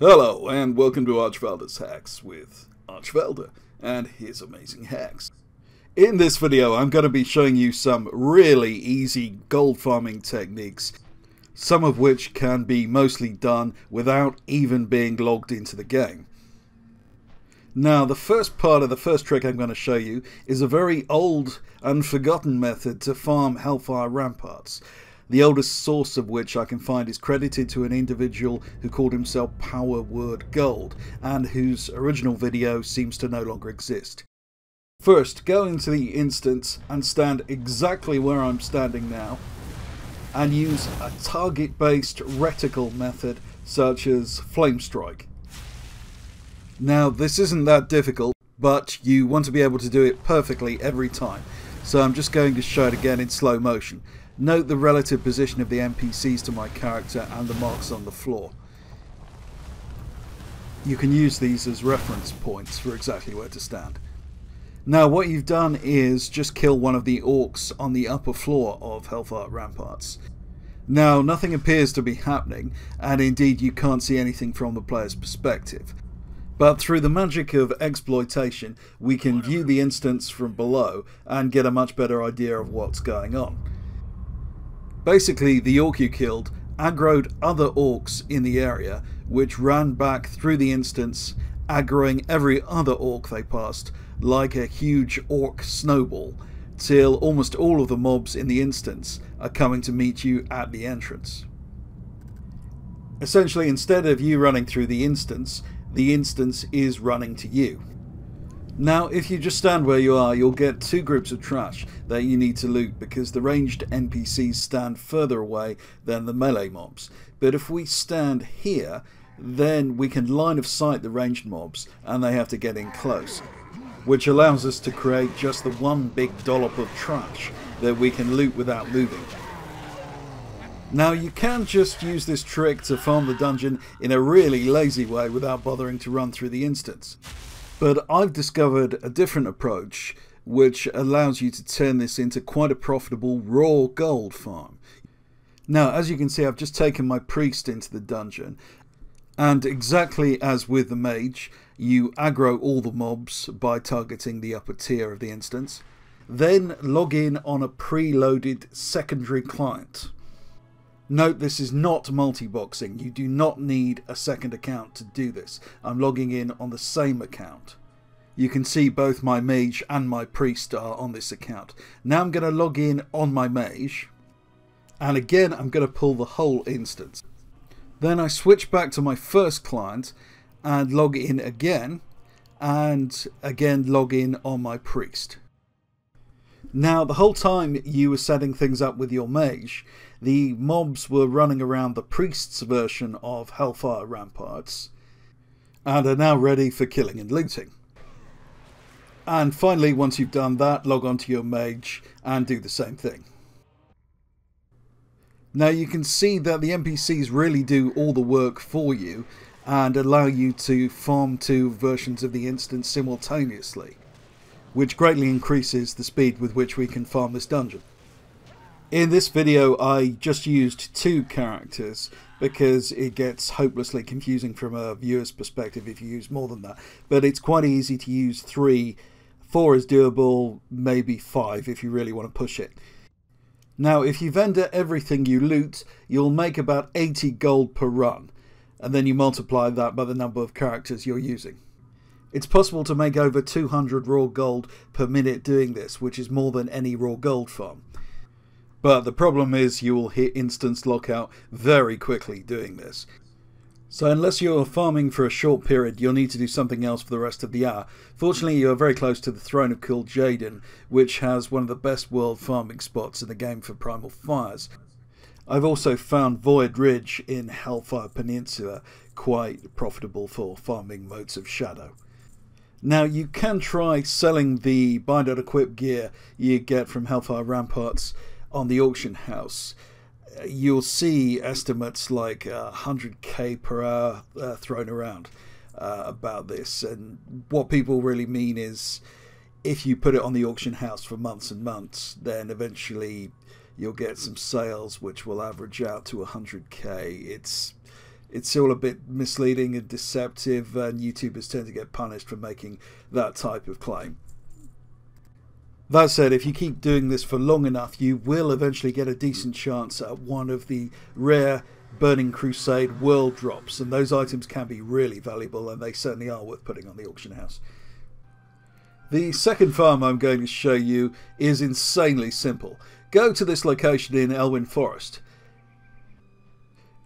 Hello and welcome to Archvelder's Hacks with Archvelder and his amazing hacks. In this video I'm going to be showing you some really easy gold farming techniques, some of which can be mostly done without even being logged into the game. Now the first trick I'm going to show you is a very old and forgotten method to farm Hellfire Ramparts. The oldest source of which I can find is credited to an individual who called himself Power Word Gold, and whose original video seems to no longer exist. First, go into the instance and stand exactly where I'm standing now, and use a target-based reticle method such as Flame Strike. Now this isn't that difficult, but you want to be able to do it perfectly every time, so I'm just going to show it again in slow motion. Note the relative position of the NPCs to my character and the marks on the floor. You can use these as reference points for exactly where to stand. Now what you've done is just kill one of the orcs on the upper floor of Hellfire Ramparts. Now nothing appears to be happening, and indeed you can't see anything from the player's perspective. But through the magic of exploitation we can view the instance from below and get a much better idea of what's going on. Basically, the orc you killed aggroed other orcs in the area, which ran back through the instance, aggroing every other orc they passed like a huge orc snowball, till almost all of the mobs in the instance are coming to meet you at the entrance. Essentially, instead of you running through the instance is running to you. Now if you just stand where you are, you'll get two groups of trash that you need to loot, because the ranged NPCs stand further away than the melee mobs. But if we stand here, then we can line of sight the ranged mobs and they have to get in close, which allows us to create just the one big dollop of trash that we can loot without moving. Now you can just use this trick to farm the dungeon in a really lazy way without bothering to run through the instance. But I've discovered a different approach which allows you to turn this into quite a profitable raw gold farm. Now as you can see, I've just taken my priest into the dungeon, and exactly as with the mage, you aggro all the mobs by targeting the upper tier of the instance, then log in on a preloaded secondary client. Note this is not multi-boxing. You do not need a second account to do this. I'm logging in on the same account. You can see both my mage and my priest are on this account. Now I'm going to log in on my mage, and again I'm going to pull the whole instance. Then I switch back to my first client and log in again, and again log in on my priest. Now the whole time you were setting things up with your mage, the mobs were running around the priest's version of Hellfire Ramparts and are now ready for killing and looting. And finally, once you've done that, log on to your mage and do the same thing. Now you can see that the NPCs really do all the work for you and allow you to farm two versions of the instance simultaneously, which greatly increases the speed with which we can farm this dungeon. In this video I just used two characters because it gets hopelessly confusing from a viewer's perspective if you use more than that, but it's quite easy to use 3, 4 is doable, maybe 5 if you really want to push it. Now if you vendor everything you loot, you'll make about 80 gold per run, and then you multiply that by the number of characters you're using. It's possible to make over 200 raw gold per minute doing this, which is more than any raw gold farm. But the problem is you will hit instance lockout very quickly doing this. So unless you're farming for a short period, you'll need to do something else for the rest of the hour. Fortunately, you are very close to the Throne of Kil'jaeden, which has one of the best world farming spots in the game for primal fires. I've also found Void Ridge in Hellfire Peninsula quite profitable for farming modes of Shadow. Now you can try selling the bind and equip gear you get from Hellfire Ramparts on the auction house. You'll see estimates like 100k per hour thrown around about this, and what people really mean is if you put it on the auction house for months and months, then eventually you'll get some sales which will average out to 100k. It's It's all a bit misleading and deceptive, and YouTubers tend to get punished for making that type of claim. That said, if you keep doing this for long enough, you will eventually get a decent chance at one of the rare Burning Crusade world drops, and those items can be really valuable, and they certainly are worth putting on the auction house. The second farm I'm going to show you is insanely simple. Go to this location in Elwyn Forest.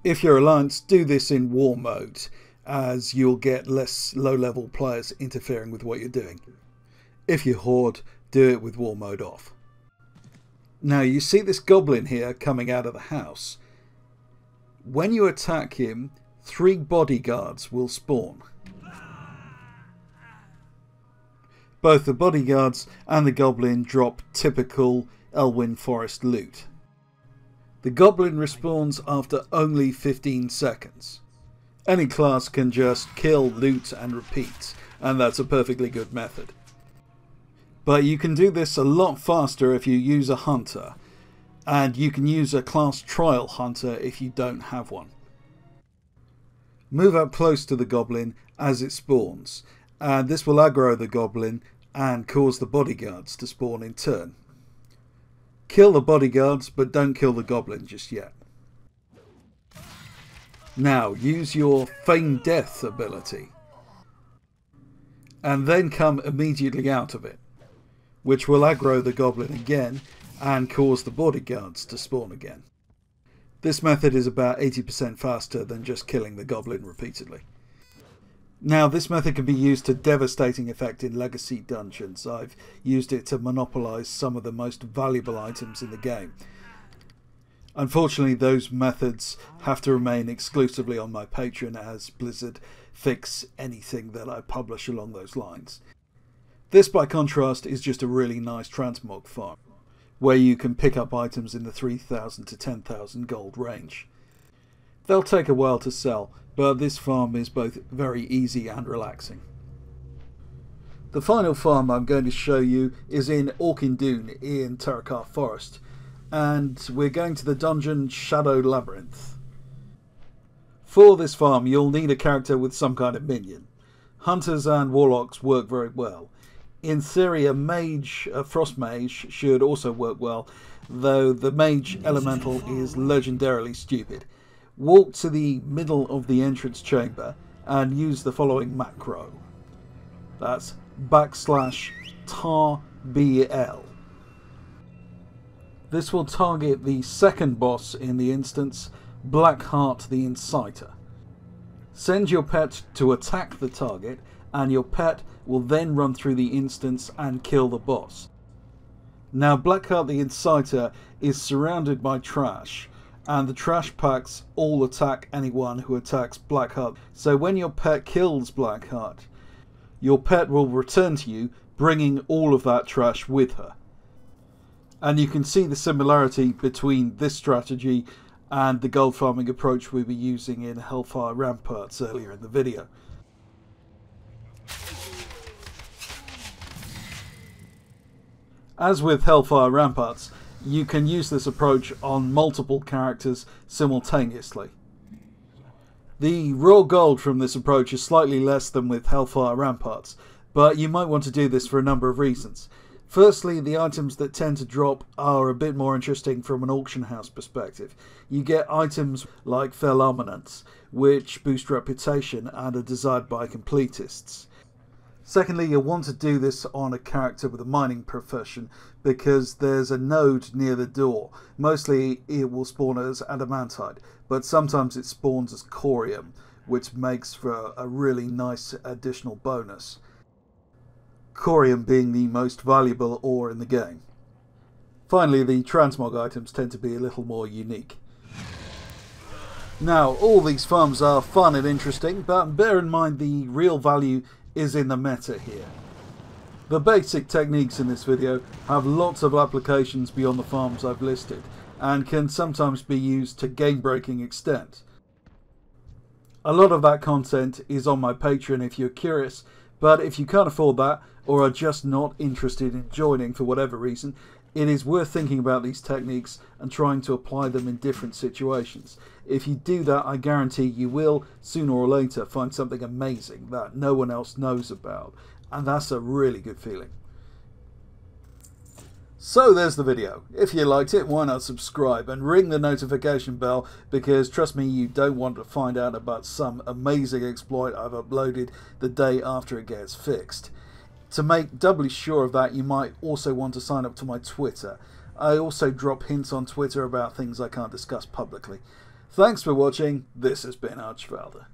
If you're Alliance, do this in war mode, as you'll get less low-level players interfering with what you're doing. If you're Horde, do it with war mode off. Now you see this goblin here coming out of the house. When you attack him, 3 bodyguards will spawn. Both the bodyguards and the goblin drop typical Elwyn Forest loot. The goblin respawns after only 15 seconds. Any class can just kill, loot and repeat, and that's a perfectly good method. But you can do this a lot faster if you use a hunter, and you can use a class trial hunter if you don't have one. Move up close to the goblin as it spawns, and this will aggro the goblin and cause the bodyguards to spawn in turn. Kill the bodyguards, but don't kill the goblin just yet. Now use your Feign Death ability, and then come immediately out of it, which will aggro the goblin again and cause the bodyguards to spawn again. This method is about 80% faster than just killing the goblin repeatedly. Now this method can be used to devastating effect in legacy dungeons. I've used it to monopolise some of the most valuable items in the game. Unfortunately, those methods have to remain exclusively on my Patreon, as Blizzard fix anything that I publish along those lines. This, by contrast, is just a really nice transmog farm, where you can pick up items in the 3,000 to 10,000 gold range. They'll take a while to sell, but this farm is both very easy and relaxing. The final farm I'm going to show you is in Orkindoon in Terakar Forest, and we're going to the dungeon Shadow Labyrinth. For this farm you'll need a character with some kind of minion. Hunters and warlocks work very well. In theory a frost mage should also work well, though the mage elemental is legendarily stupid. Walk to the middle of the entrance chamber and use the following macro. That's /TARBL. This will target the second boss in the instance, Blackheart the Inciter. Send your pet to attack the target, and your pet will then run through the instance and kill the boss. Now Blackheart the Inciter is surrounded by trash, and the trash packs all attack anyone who attacks Blackheart. So when your pet kills Blackheart, your pet will return to you, bringing all of that trash with her. And you can see the similarity between this strategy and the gold farming approach we were using in Hellfire Ramparts earlier in the video. As with Hellfire Ramparts, you can use this approach on multiple characters simultaneously. The raw gold from this approach is slightly less than with Hellfire Ramparts, but you might want to do this for a number of reasons. Firstly, the items that tend to drop are a bit more interesting from an auction house perspective. You get items like Fell Armaments, which boost reputation and are desired by completists. Secondly, you'll want to do this on a character with a mining profession, because there's a node near the door. Mostly it will spawn as adamantite, but sometimes it spawns as corium, which makes for a really nice additional bonus. Corium being the most valuable ore in the game. Finally, the transmog items tend to be a little more unique. Now, all these farms are fun and interesting, but bear in mind the real value is in the meta here. The basic techniques in this video have lots of applications beyond the farms I've listed, and can sometimes be used to game-breaking extent. A lot of that content is on my Patreon if you're curious, but if you can't afford that, or are just not interested in joining for whatever reason, It is worth thinking about these techniques and trying to apply them in different situations. If you do that, I guarantee you will, sooner or later, find something amazing that no one else knows about. And that's a really good feeling. So there's the video. If you liked it, why not subscribe and ring the notification bell, because trust me, you don't want to find out about some amazing exploit I've uploaded the day after it gets fixed. To make doubly sure of that, you might also want to sign up to my Twitter. I also drop hints on Twitter about things I can't discuss publicly. Thanks for watching. This has been Archvalder.